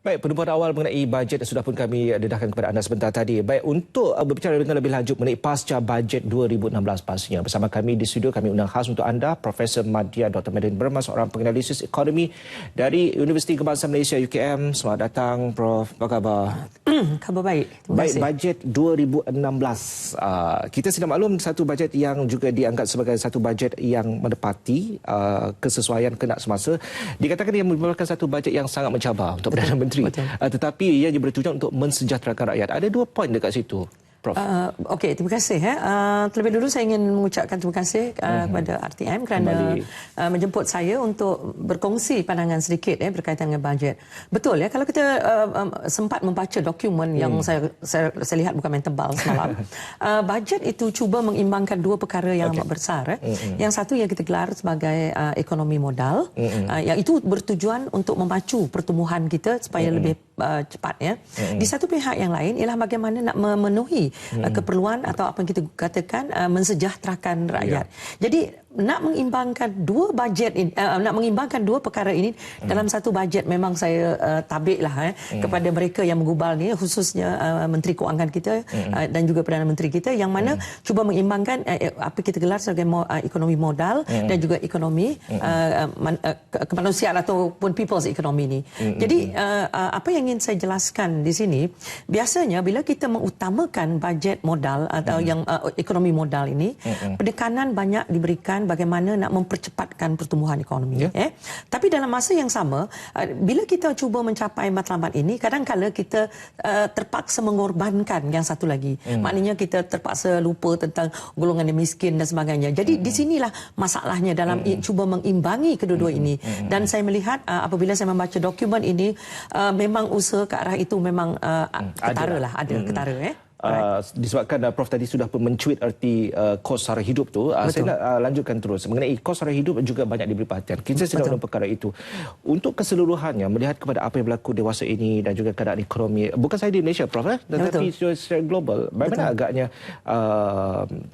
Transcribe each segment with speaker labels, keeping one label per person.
Speaker 1: Baik, penubuhan awal mengenai bajet sudah pun kami dedahkan kepada anda sebentar tadi. Baik, untuk berbicara dengan lebih lanjut mengenai pasca bajet 2016 pastinya, bersama kami di studio kami undang khas untuk anda Profesor Madya Dr. Madeline Burma, seorang penganalisis ekonomi dari Universiti Kebangsaan Malaysia UKM. Selamat datang Prof. Apa khabar?
Speaker 2: Khabar baik.
Speaker 1: Baik, bajet 2016. Kita sudah maklum satu bajet yang juga dianggap sebagai satu bajet yang menepati kesesuaian kenak semasa. Dikatakan ia merupakan satu bajet yang sangat mencabar untuk Perdana Menteri. Tetapi ia bertujuan untuk mensejahterakan rakyat. Ada dua poin dekat situ, Prof.
Speaker 2: Okey, terima kasih. Terlebih dulu saya ingin mengucapkan terima kasih kepada RTM kerana menjemput saya untuk berkongsi pandangan sedikit berkaitan dengan bajet. Betul ya, kalau kita sempat membaca dokumen yang saya lihat bukan main tebal semalam. Bajet itu cuba mengimbangkan dua perkara yang amat besar. Yang satu yang kita gelar sebagai ekonomi modal, yang itu bertujuan untuk memacu pertumbuhan kita supaya lebih cepat ya. Di satu pihak yang lain ialah bagaimana nak memenuhi keperluan atau apa yang kita katakan mensejahterakan rakyat. Jadi nak mengimbangkan dua bajet ini, nak mengimbangkan dua perkara ini dalam satu bajet, memang saya tabiklah kepada mereka yang menggubal ni, khususnya Menteri Kewangan kita dan juga Perdana Menteri kita, yang mana cuba mengimbangkan apa kita gelar sebagai ekonomi modal dan juga ekonomi kemanusiaan ataupun people's economy ni. Jadi apa yang ingin saya jelaskan di sini, biasanya bila kita mengutamakan bajet modal atau yang ekonomi modal ini, penekanan banyak diberikan bagaimana nak mempercepatkan pertumbuhan ekonomi. Tapi dalam masa yang sama, bila kita cuba mencapai matlamat ini, kadang-kadang kita terpaksa mengorbankan yang satu lagi. Maknanya kita terpaksa lupa tentang golongan yang miskin dan sebagainya. Jadi di sinilah masalahnya dalam cuba mengimbangi kedua-dua ini. Dan saya melihat apabila saya membaca dokumen ini, memang usaha ke arah itu memang ketara lah, ada ketara.
Speaker 1: Disebabkan Prof tadi sudah pun mencuit erti kos sara hidup tu, saya nak lanjutkan terus mengenai kos sara hidup juga banyak diberi perhatian. Kita sedang dalam perkara itu. Untuk keseluruhannya, melihat kepada apa yang berlaku dewasa ini dan juga keadaan ekonomi, bukan sahaja di Malaysia Prof, tetapi secara global, bagaimana agaknya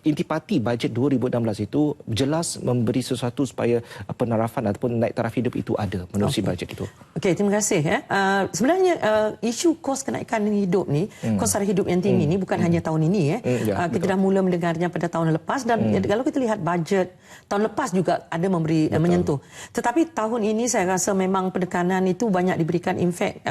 Speaker 1: intipati bajet 2016 itu jelas memberi sesuatu supaya penarafan ataupun naik taraf hidup itu ada menerusi bajet itu. Okey,
Speaker 2: terima kasih. Sebenarnya isu kos kenaikan hidup ni, kos sara hidup yang tinggi ni bukan hanya tahun ini. Kita dah mula mendengarnya pada tahun lepas, dan kalau kita lihat bajet tahun lepas juga ada memberi menyentuh. Tetapi tahun ini saya rasa memang penekanan itu banyak diberikan. In fact,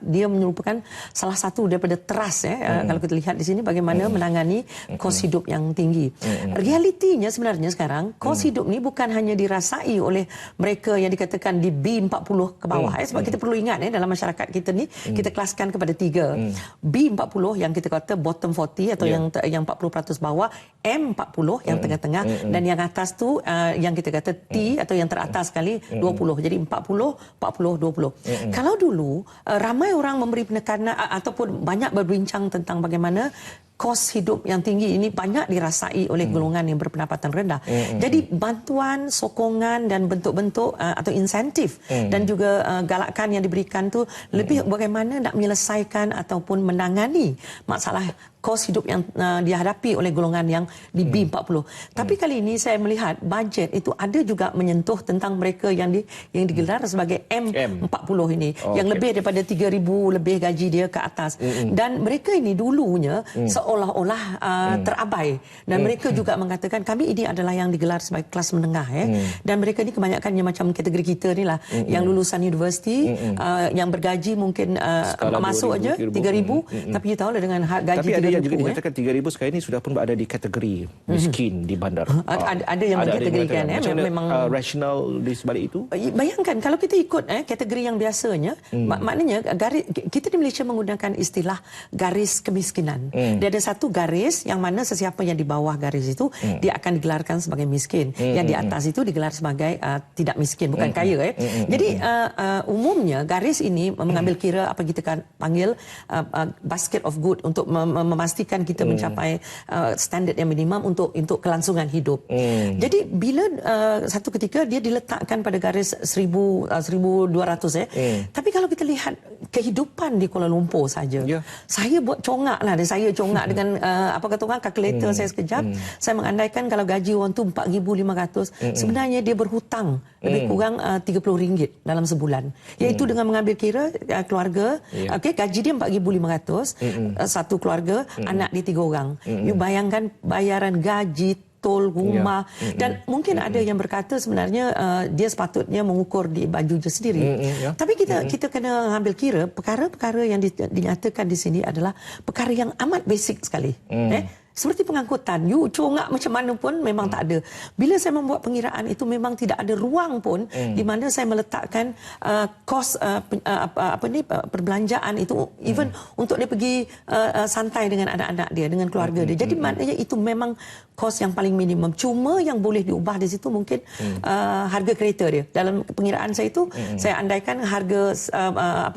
Speaker 2: dia merupakan salah satu daripada teras kalau kita lihat di sini bagaimana menangani kos hidup yang tinggi. Realitinya sebenarnya sekarang kos hidup ni bukan hanya dirasai oleh mereka yang dikatakan di B40 ke bawah. Sebab kita perlu ingat dalam masyarakat kita ni kita kelaskan kepada tiga. B40 yang kita kata bottom 40 atau yang 40% bawah, M40 yang tengah-tengah, dan yang atas tu yang kita kata T atau yang teratas sekali 20. Jadi 40, 40, 20. Kalau dulu ramai orang memberi penekanan ataupun banyak berbincang tentang bagaimana kos hidup yang tinggi ini banyak dirasai oleh golongan yang berpendapatan rendah. Jadi bantuan, sokongan dan bentuk-bentuk atau insentif dan juga galakan yang diberikan tu lebih bagaimana nak menyelesaikan ataupun menangani masalah kos hidup yang dihadapi oleh golongan yang di B40. Tapi kali ini saya melihat bajet itu ada juga menyentuh tentang mereka yang digelar sebagai M40 ini, yang lebih daripada 3,000 lebih gaji dia ke atas. Dan mereka ini dulunya seolah-olah terabai, dan mereka juga mengatakan kami ini adalah yang digelar sebagai kelas menengah dan mereka ni kebanyakannya macam kategori kita ni lah, yang lulusan universiti, yang bergaji mungkin masuk aja 3,000, tapi you tahu lah dengan gaji 3,000
Speaker 1: yang juga dinyatakan 3,000 sekarang ini sudah pun ada di kategori miskin di bandar.
Speaker 2: Ada yang mengkategorikan
Speaker 1: memang rasional di sebalik itu.
Speaker 2: Bayangkan kalau kita ikut kategori yang biasanya, maknanya garis, kita di Malaysia menggunakan istilah garis kemiskinan. Dia ada satu garis yang mana sesiapa yang di bawah garis itu dia akan digelarkan sebagai miskin. Yang di atas itu digelar sebagai tidak miskin, bukan kaya. Jadi umumnya garis ini mengambil kira apa kita panggil basket of good untuk memastikan kita mencapai standard yang minimum untuk kelangsungan hidup. Jadi bila satu ketika dia diletakkan pada garis 1,200 tapi kalau kita lihat kehidupan di Kuala Lumpur saja. Saya buat congak lah, dan saya congak dengan apa kata orang, kalkulator saya sekejap. Saya mengandaikan kalau gaji orang tu 4,500, sebenarnya dia berhutang lebih kurang RM30 dalam sebulan. Iaitu dengan mengambil kira keluarga, okey, gaji dia 4,500, satu keluarga, anak dia 3 orang. You bayangkan bayaran gaji, tol, rumah, dan mungkin ada yang berkata sebenarnya dia sepatutnya mengukur di baju dia sendiri. Tapi kita kena ambil kira perkara-perkara yang dinyatakan di sini adalah perkara yang amat basic sekali. Seperti pengangkutan, you congak macam mana pun memang tak ada. Bila saya membuat pengiraan itu memang tidak ada ruang pun di mana saya meletakkan kos perbelanjaan itu, even untuk dia pergi santai dengan anak-anak dia, dengan keluarga dia. Jadi maknanya itu memang kos yang paling minimum. Cuma yang boleh diubah di situ mungkin harga kereta dia. Dalam pengiraan saya itu saya andaikan harga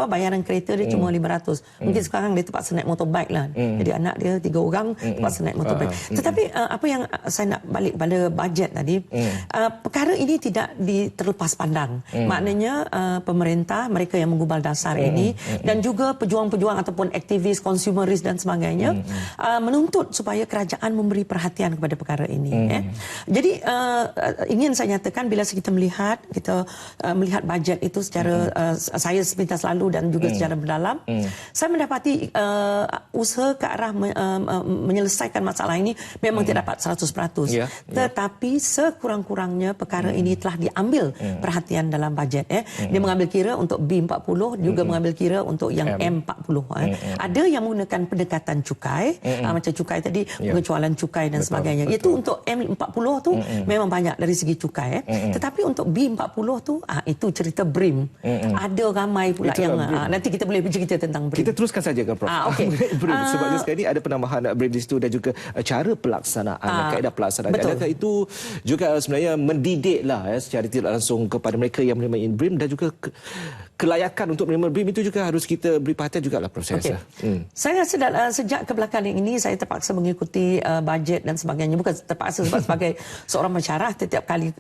Speaker 2: bayaran kereta dia cuma 500. Mungkin sekarang dia terpaksa naik motorbike lah. Jadi anak dia 3 orang terpaksa naik motorbike. Tetapi apa yang saya nak balik pada bajet tadi, perkara ini tidak terlepas pandang. Maknanya pemerintah, mereka yang menggubal dasar ini, dan juga pejuang-pejuang ataupun aktivis, konsumeris dan sebagainya, menuntut supaya kerajaan memberi perhatian kepada perkara ini. Jadi ingin saya nyatakan, bila kita melihat bajet itu secara saya sepintas lalu dan juga secara mendalam, saya mendapati usaha ke arah menyelesaikan masalah ini memang tidak dapat 100%. Tetapi sekurang-kurangnya perkara ini telah diambil perhatian dalam bajet. Dia mengambil kira untuk B40, juga mengambil kira untuk yang M40. Ada yang menggunakan pendekatan cukai, macam cukai tadi, pengecualian cukai dan sebagainya. Itu untuk M40 tu memang banyak dari segi cukai. Tetapi untuk B40 tu, itu cerita BRIM. Ada ramai pula itu yang nanti kita boleh bercerita tentang BRIM.
Speaker 1: Kita teruskan saja ke Prof. BRIM, sebabnya sekarang ini ada penambahan BRIM di situ dan juga cara pelaksanaan, kaedah pelaksanaan. Adakah itu juga sebenarnya mendidiklah secara tidak langsung kepada mereka yang menerima BRIM, dan juga kelayakan untuk menerima BRIM itu juga harus kita beri perhatian jugalah, Prof.
Speaker 2: Saya rasa sejak kebelakangan ini saya terpaksa mengikuti bajet dan sebagainya. Bukan terpaksa, sebab sebagai seorang pensyarah setiap kali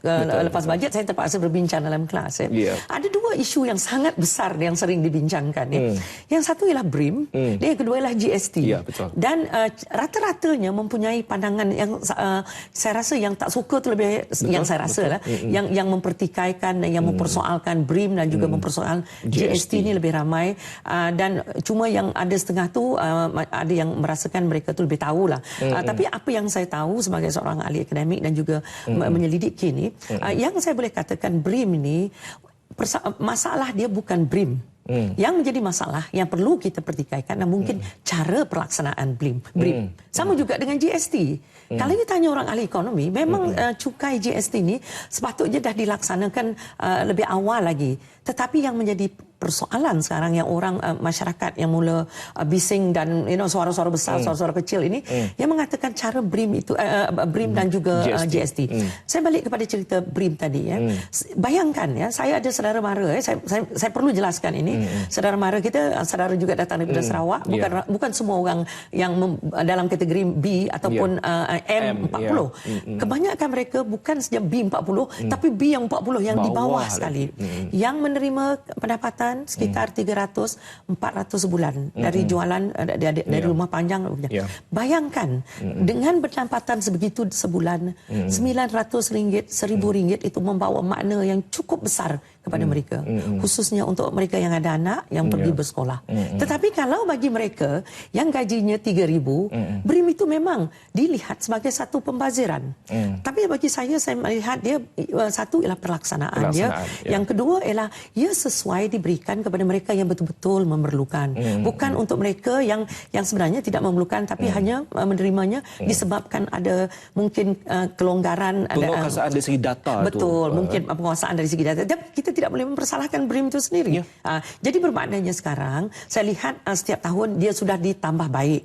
Speaker 2: lepas bajet saya terpaksa berbincang dalam kelas. Ada 2 isu yang sangat besar yang sering dibincangkan. Yang satu ialah BRIM, dan yang kedua ialah GST. Dan rata-ratanya mempunyai pandangan yang saya rasa yang tak suka tu lebih yang saya rasa lah, yang mempertikaikan, yang mempersoalkan BRIM dan juga mempersoalkan GST ni lebih ramai, dan cuma yang ada setengah tu ada yang merasakan mereka tu lebih tahulah. Tapi apa yang saya tahu sebagai seorang ahli akademik dan juga menyelidiki ni, yang saya boleh katakan BRIM ni masalah dia bukan BRIM. Yang menjadi masalah yang perlu kita pertikaikan dan mungkin cara pelaksanaan BRIM. Sama juga dengan GST. Kalau kita tanya orang ahli ekonomi, memang cukai GST ini sepatutnya dah dilaksanakan lebih awal lagi. Tetapi yang menjadi persoalan sekarang, yang orang masyarakat yang mula bising dan suara-suara besar, suara-suara kecil ini, yang mengatakan cara BRIM itu BRIM dan juga GST. Saya balik kepada cerita BRIM tadi. Bayangkan saya ada saudara mara. Saya perlu jelaskan ini. Saudara mara kita, saudara juga datang daripada Sarawak. Bukan semua orang yang dalam kategori B ataupun M40. Kebanyakan mereka bukan saja B40, tapi B yang 40 yang di bawah sekali. Yang menerima pendapatan sekitar 300-400 sebulan dari jualan dari rumah panjang. Bayangkan dengan pendapatan sebegitu sebulan, RM900, RM1,000 itu membawa makna yang cukup besar kepada mereka, khususnya untuk mereka yang ada anak yang pergi bersekolah. Tetapi kalau bagi mereka yang gajinya RM3,000, BRIM itu memang dilihat sebagai satu pembaziran. Tapi bagi saya melihat dia, satu ialah pelaksanaan dia, yang kedua ialah ia sesuai diberikan kepada mereka yang betul-betul memerlukan, bukan untuk mereka yang sebenarnya tidak memerlukan tapi hanya menerimanya disebabkan ada mungkin kelonggaran,
Speaker 1: penguasaan dari segi data.
Speaker 2: Betul, mungkin penguasaan dari segi data. Dan kita tidak boleh mempersalahkan BRIM itu sendiri. Jadi bermaknanya sekarang saya lihat setiap tahun dia sudah ditambah baik.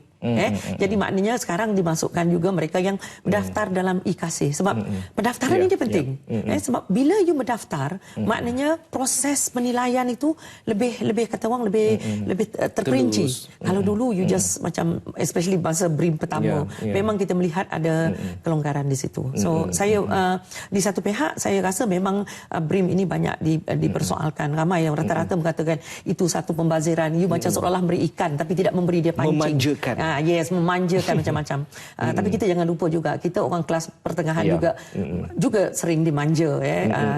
Speaker 2: Jadi maknanya sekarang dimasukkan juga mereka yang mendaftar dalam IKASI. Sebab pendaftaran ini penting. Sebab bila you mendaftar, maknanya proses penilaian itu lebih kata orang lebih terperinci. Kalau dulu you just macam especially masa BRIM pertama, memang kita melihat ada kelonggaran di situ. So saya di satu pihak saya rasa memang BRIM ini banyak dipersoalkan. Ramai yang rata-rata mengatakan itu satu pembaziran. You macam seolah-olah memberi ikan tapi tidak memberi dia pancing.
Speaker 1: Memanjakan.
Speaker 2: Yes, memanjakan macam-macam. Tapi kita jangan lupa juga kita orang kelas pertengahan juga sering dimanja.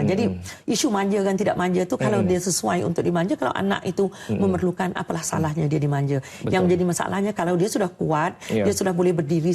Speaker 2: Jadi isu manja dan tidak manja tu kalau dia sesuai untuk dimanja, kalau anak itu memerlukan, apalah salahnya dia dimanja. Yang menjadi masalahnya kalau dia sudah kuat, dia sudah boleh berdiri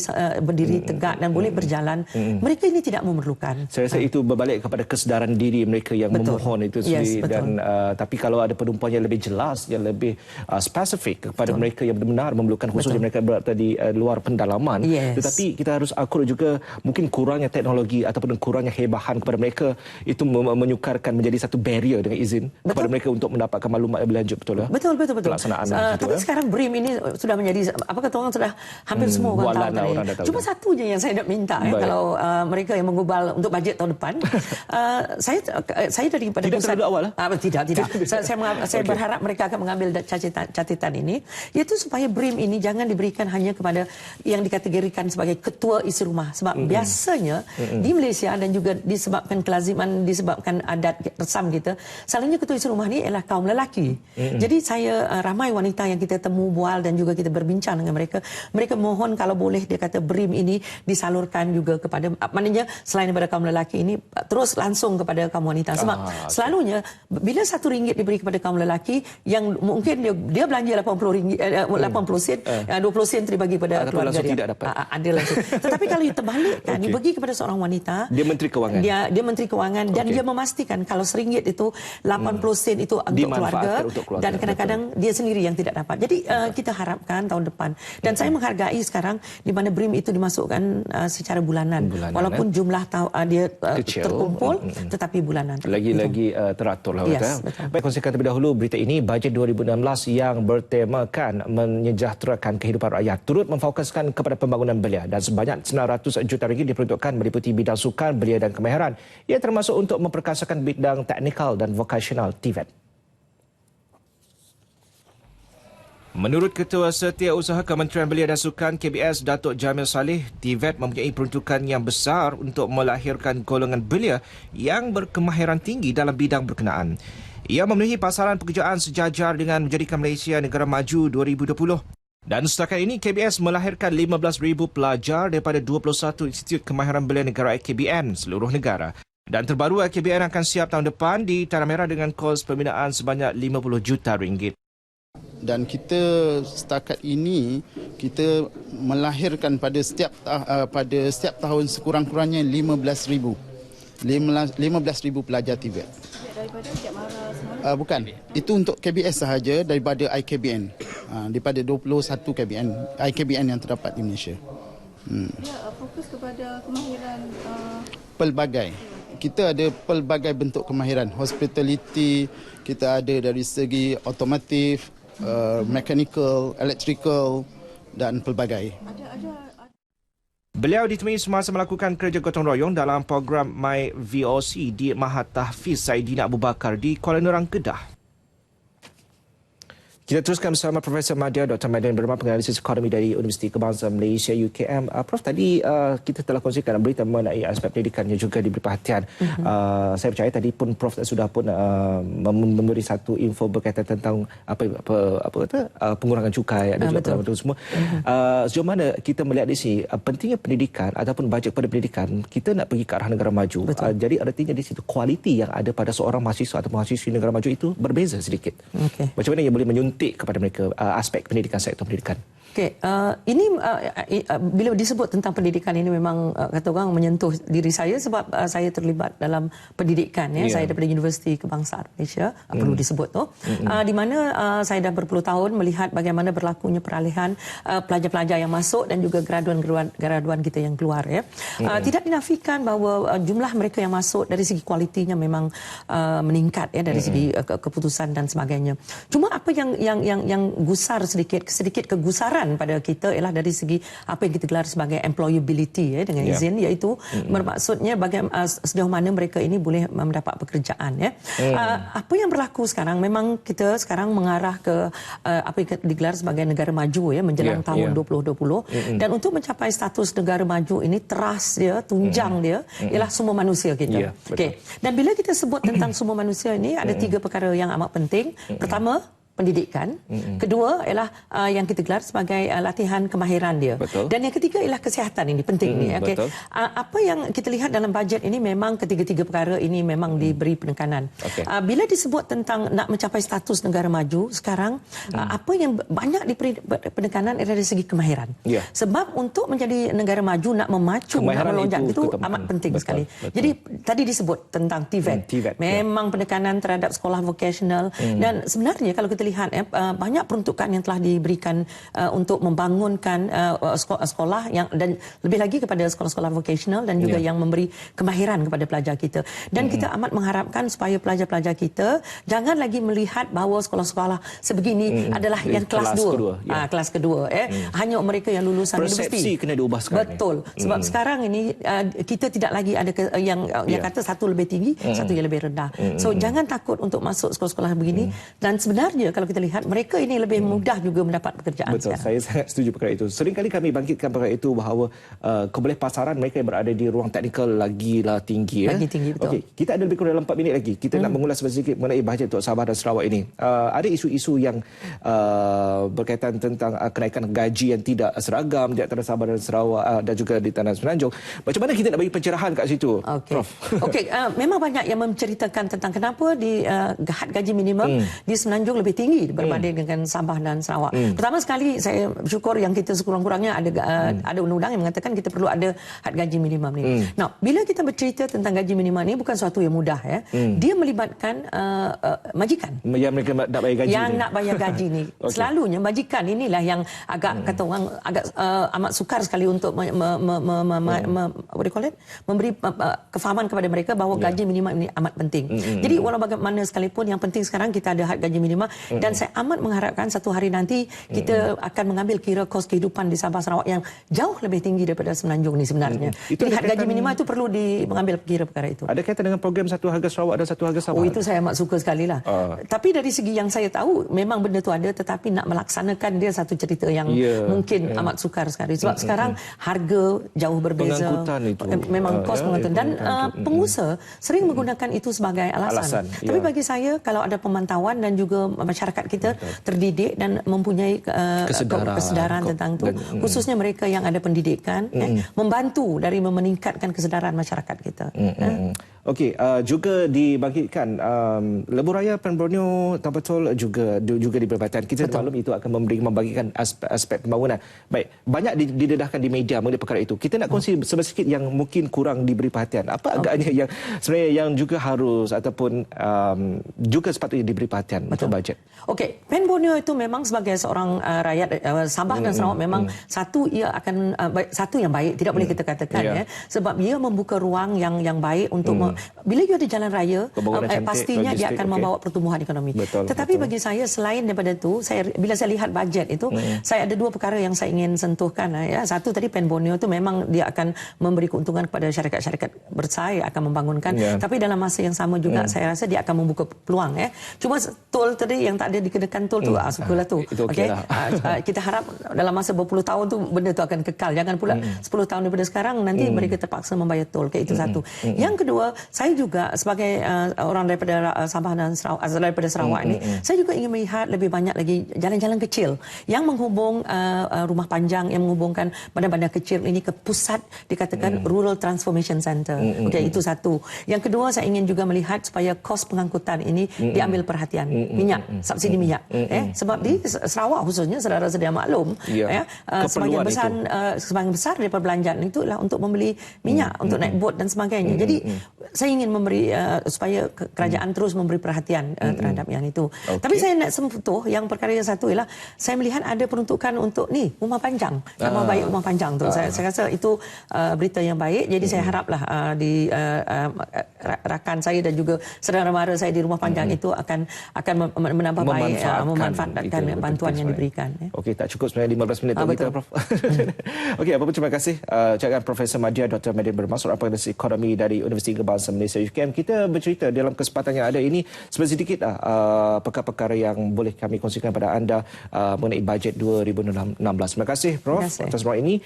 Speaker 2: tegak dan boleh berjalan, mereka ini tidak memerlukan.
Speaker 1: Saya rasa itu berbalik kepada kesedaran diri mereka yang memohon itu sendiri. Dan tapi kalau ada penumpuan yang lebih jelas, yang lebih spesifik kepada mereka yang benar-benar memerlukan, khususnya mereka berada di luar pendalaman. Tetapi kita harus akur juga mungkin kurangnya teknologi ataupun kurangnya hebahan kepada mereka itu menyukarkan menjadi satu barrier dengan izin kepada mereka untuk mendapatkan maklumat yang lebih lanjut, betul lah?
Speaker 2: Betul.
Speaker 1: Pelaksanaan
Speaker 2: tapi sekarang BRIM ini sudah menjadi apa kata orang, sudah hampir semua orang tahu. Cuma satu je yang saya nak minta kalau mereka yang menggubal untuk bajet tahun depan, saya daripada
Speaker 1: tidak terlalu awal lah.
Speaker 2: Tidak. Saya berharap mereka akan mengambil catatan ini, iaitu supaya BRIM ini jangan diberikan hanya kepada yang dikategorikan sebagai ketua isi rumah. Sebab biasanya di Malaysia dan juga disebabkan kelaziman, disebabkan adat resam kita, selalunya ketua isi rumah ni ialah kaum lelaki. Jadi saya ramai wanita yang kita temu bual dan juga kita berbincang dengan mereka. Mereka mohon kalau boleh, dia kata BRIM ini disalurkan juga kepada, maknanya selain daripada kaum lelaki ini terus langsung kepada kaum wanita. Sebab selalunya bila RM1 diberi kepada kaum lelaki yang mungkin dia belanja RM80, 80 sen, 20 sen dibagi kepada keluarga dia.
Speaker 1: Tidak dapat.
Speaker 2: Ada langsung. Tetapi kalau dia terbalikkan, dibagi kepada seorang wanita,
Speaker 1: dia Menteri Kewangan.
Speaker 2: Dia Menteri Kewangan dan dia memastikan kalau RM1 itu 80 sen itu untuk keluarga, dan kadang-kadang dia sendiri yang tidak dapat. Jadi kita harapkan tahun depan, dan saya menghargai sekarang di mana BRIM itu dimasukkan secara bulanan. Walaupun jumlah dia terkumpul, tetapi bulanan.
Speaker 1: Lagi-lagi teratur lah. Baik, kongsikan terlebih dahulu berita ini. Bajet 2016 yang bertemakan menyejahterakan kehidupan rakyat turut memfokuskan kepada pembangunan belia, dan sebanyak RM900 juta diperuntukkan meliputi bidang sukan, belia dan kemahiran. Ia termasuk untuk memperkasakan bidang teknikal dan vokasional TVET. Menurut Ketua Setiausaha Kementerian Belia dan Sukan KBS Datuk Jamil Saleh, TVET mempunyai peruntukan yang besar untuk melahirkan golongan belia yang berkemahiran tinggi dalam bidang berkenaan. Ia memenuhi pasaran pekerjaan sejajar dengan menjadikan Malaysia negara maju 2020. Dan setakat ini, KBS melahirkan 15,000 pelajar daripada 21 Institut Kemahiran Belia Negara IKBN seluruh negara. Dan terbaru, IKBN akan siap tahun depan di Tanah Merah dengan kos pembinaan sebanyak RM50 juta.
Speaker 3: Dan kita setakat ini kita melahirkan pada setiap tahun sekurang-kurangnya 15,000 pelajar TVET.
Speaker 4: Daripada Siap Mara semua?
Speaker 3: Bukan, itu untuk KBS sahaja daripada IKBN. Daripada 21 IKBN yang terdapat di Malaysia.
Speaker 4: Fokus kepada kemahiran
Speaker 3: pelbagai. Kita ada pelbagai bentuk kemahiran. Hospitality, kita ada dari segi otomotif, mechanical, electrical dan pelbagai.
Speaker 1: Beliau ditemui semasa melakukan kerja gotong royong dalam program My VOC di Mahat Tahfiz Saidina Abu Bakar di Kuala Nerang, Kedah. Kita teruskan bersama Profesor Madya Dr. Madian Berma, penganalisis ekonomi dari Universiti Kebangsaan Malaysia UKM. Prof, tadi kita telah kongsikan berita mengenai aspek pendidikannya juga diberi perhatian. Saya percaya tadi pun Prof sudah pun memberi satu info berkaitan tentang pengurangan cukai dan juga semua. Sejauh mana kita melihat di sini pentingnya pendidikan ataupun bajet pada pendidikan, kita nak pergi ke arah negara maju. Jadi artinya di situ kualiti yang ada pada seorang mahasiswa atau mahasiswi negara maju itu berbeza sedikit. Macam mana ia boleh menyuntik kepada mereka aspek pendidikan, sektor pendidikan?
Speaker 2: Okey, ini bila disebut tentang pendidikan ini memang kata orang menyentuh diri saya sebab saya terlibat dalam pendidikan ya. Saya daripada Universiti Kebangsaan Malaysia, perlu disebut tu. Di mana saya dah berpuluh tahun melihat bagaimana berlakunya peralihan pelajar-pelajar yang masuk dan juga graduan kita yang keluar ya. Tidak dinafikan bahawa jumlah mereka yang masuk dari segi kualitinya memang meningkat ya, dari segi keputusan dan sebagainya. Cuma apa yang yang gusar sedikit kegusaran pada kita ialah dari segi apa yang kita gelar sebagai employability dengan izin, iaitu bermaksudnya bagaimana sejauh mana mereka ini boleh mendapat pekerjaan apa yang berlaku sekarang, memang kita sekarang mengarah ke apa yang digelar sebagai negara maju menjelang tahun 2020 dan untuk mencapai status negara maju ini teras dia, tunjang dia ialah sumber manusia kita. Okey. Dan bila kita sebut tentang sumber manusia ini ada 3 perkara yang amat penting. Pertama, pendidikan. Kedua ialah yang kita gelar sebagai latihan kemahiran dia.
Speaker 1: Betul.
Speaker 2: Dan yang ketiga ialah kesihatan ini penting ni. Okay. Apa yang kita lihat dalam bajet ini memang ketiga-tiga perkara ini memang diberi penekanan. Okay. Bila disebut tentang nak mencapai status negara maju sekarang, apa yang banyak diberi penekanan adalah dari segi kemahiran. Sebab untuk menjadi negara maju nak memacu, nak melonjak itu amat penting sekali. Jadi tadi disebut tentang TVET. Memang penekanan terhadap sekolah vocational dan sebenarnya kalau kita lihat banyak peruntukan yang telah diberikan untuk membangunkan sekolah yang dan lebih lagi kepada sekolah-sekolah vocational dan juga yang memberi kemahiran kepada pelajar kita. Dan kita amat mengharapkan supaya pelajar-pelajar kita jangan lagi melihat bahawa sekolah-sekolah sebegini adalah yang kelas 2. Kelas kedua. Hanya mereka yang lulusan universiti.
Speaker 1: Persepsi kena diubah sekarang.
Speaker 2: Betul. Sebab sekarang ini kita tidak lagi ada yang kata satu lebih tinggi, satu yang lebih rendah. So jangan takut untuk masuk sekolah-sekolah begini dan sebenarnya kalau kita lihat mereka ini lebih mudah juga mendapat pekerjaan.
Speaker 1: Betul,
Speaker 2: sekarang.
Speaker 1: saya sangat setuju perkara itu. Seringkali kami bangkitkan perkara itu bahawa keboleh pasaran mereka yang berada di ruang teknikal lagilah tinggi.
Speaker 2: Lagi tinggi, betul.
Speaker 1: Okey, kita ada lebih kurang dalam 4 minit lagi. Kita nak mengulas sedikit mengenai bajet untuk Sabah dan Sarawak ini. Ada isu-isu yang berkaitan tentang kenaikan gaji yang tidak seragam di antara Sabah dan Sarawak dan juga di Tanah Semenanjung. Macam mana kita nak bagi pencerahan kat situ, Prof?
Speaker 2: Okey, memang banyak yang menceritakan tentang kenapa di had gaji minimum di Semenanjung lebih tinggi berbanding dengan Sabah dan Sarawak. Pertama sekali saya bersyukur yang kita sekurang-kurangnya ada undang-undang yang mengatakan kita perlu ada had gaji minimum ni. Nah, bila kita bercerita tentang gaji minimum ni bukan suatu yang mudah Dia melibatkan majikan.
Speaker 1: Yang mereka nak bayar gaji
Speaker 2: yang nak bayar gaji ni. Selalunya majikan inilah yang agak kata orang agak amat sukar sekali untuk memberi kefahaman kepada mereka bahawa gaji minimum ini amat penting. Jadi walau bagaimana sekalipun yang penting sekarang kita ada had gaji minimum dan saya amat mengharapkan satu hari nanti kita akan mengambil kira kos kehidupan di Sabah Sarawak yang jauh lebih tinggi daripada Semenanjung ni sebenarnya. Jadi had gaji minimum itu perlu mengambil kira perkara itu.
Speaker 1: Ada kaitan dengan program Satu Harga Sarawak dan Satu Harga Sabah?
Speaker 2: Oh, itu saya amat suka sekali lah. Tapi dari segi yang saya tahu memang benda itu ada, tetapi nak melaksanakan dia satu cerita yang mungkin amat sukar sekali. Sebab sekarang harga jauh berbeza.
Speaker 1: Pengangkutan itu.
Speaker 2: Memang kos pengangkutan. Dan pengusaha sering menggunakan itu sebagai alasan. Tapi bagi saya kalau ada pemantauan dan juga masyarakat kita terdidik dan mempunyai kesedaran tentang itu, khususnya mereka yang ada pendidikan, membantu dari meningkatkan kesedaran masyarakat kita.
Speaker 1: Okey, juga dibangkitkan lebuh raya Pen Borneo tak betul juga diberi perhatian. Kita maklum itu akan membangkitkan aspek pembangunan. Baik, banyak didedahkan di media mengenai perkara itu. Kita nak kongsi sedikit yang mungkin kurang diberi perhatian. Apa agaknya yang sebenarnya yang juga harus ataupun juga sepatutnya diberi perhatian untuk bajet?
Speaker 2: Okey, Pen Borneo itu memang sebagai seorang rakyat Sabah dan Sarawak memang satu yang baik, tidak boleh kita katakan sebab ia membuka ruang yang baik untuk bila you ada jalan raya pastinya dia akan membawa pertumbuhan ekonomi. Tetapi bagi saya selain daripada itu, bila saya lihat bajet itu, saya ada dua perkara yang saya ingin sentuhkan. Satu tadi Pen Borneo itu memang dia akan memberi keuntungan kepada syarikat-syarikat bersaing, akan membangunkan. Tapi dalam masa yang sama juga saya rasa dia akan membuka peluang. Cuma tol tadi yang tak ada dikenakan tol tu, syukurlah tu. Okay? Kita harap dalam masa berpuluh tahun tu benda tu akan kekal. Jangan pula 10 tahun daripada sekarang nanti mereka terpaksa membayar tol. Itu satu. Yang kedua, saya juga sebagai orang daripada Sabah dan Sarawak, daripada Sarawak ini, saya juga ingin melihat lebih banyak lagi jalan-jalan kecil yang menghubung rumah panjang, yang menghubungkan bandar-bandar kecil ini ke pusat dikatakan Rural Transformation Center. Okey, itu satu. Yang kedua, saya ingin juga melihat supaya kos pengangkutan ini diambil perhatian. Minyak, subsidi minyak. Sebab di Sarawak khususnya, saudara sedia maklum, sebahagian besar daripada perbelanjaan itu adalah untuk membeli minyak, untuk naik bot dan sebagainya. Jadi saya ingin memberi supaya kerajaan terus memberi perhatian terhadap yang itu. Tapi saya nak sentuh yang perkara yang satu ialah saya melihat ada peruntukan untuk ni rumah panjang, nama baik rumah panjang tu. Saya rasa itu berita yang baik. Jadi saya haraplah di rakan saya dan juga saudara mara saya di rumah panjang itu akan menambah baik, memanfaatkan bantuan yang diberikan.
Speaker 1: Okey, tak cukup sebenarnya 15 minit untuk kita, Prof. Okey, apa pun terima kasih ucapkan Profesor Madya Dr. Medin Bermasuk, Pengawas Ekonomi dari Universiti Kebangsaan Malaysia UKM. Kita bercerita dalam kesempatan yang ada ini sedikit perkara-perkara yang boleh kami kongsikan pada anda mengenai bajet 2016. Terima kasih, Prof, atas semua ini.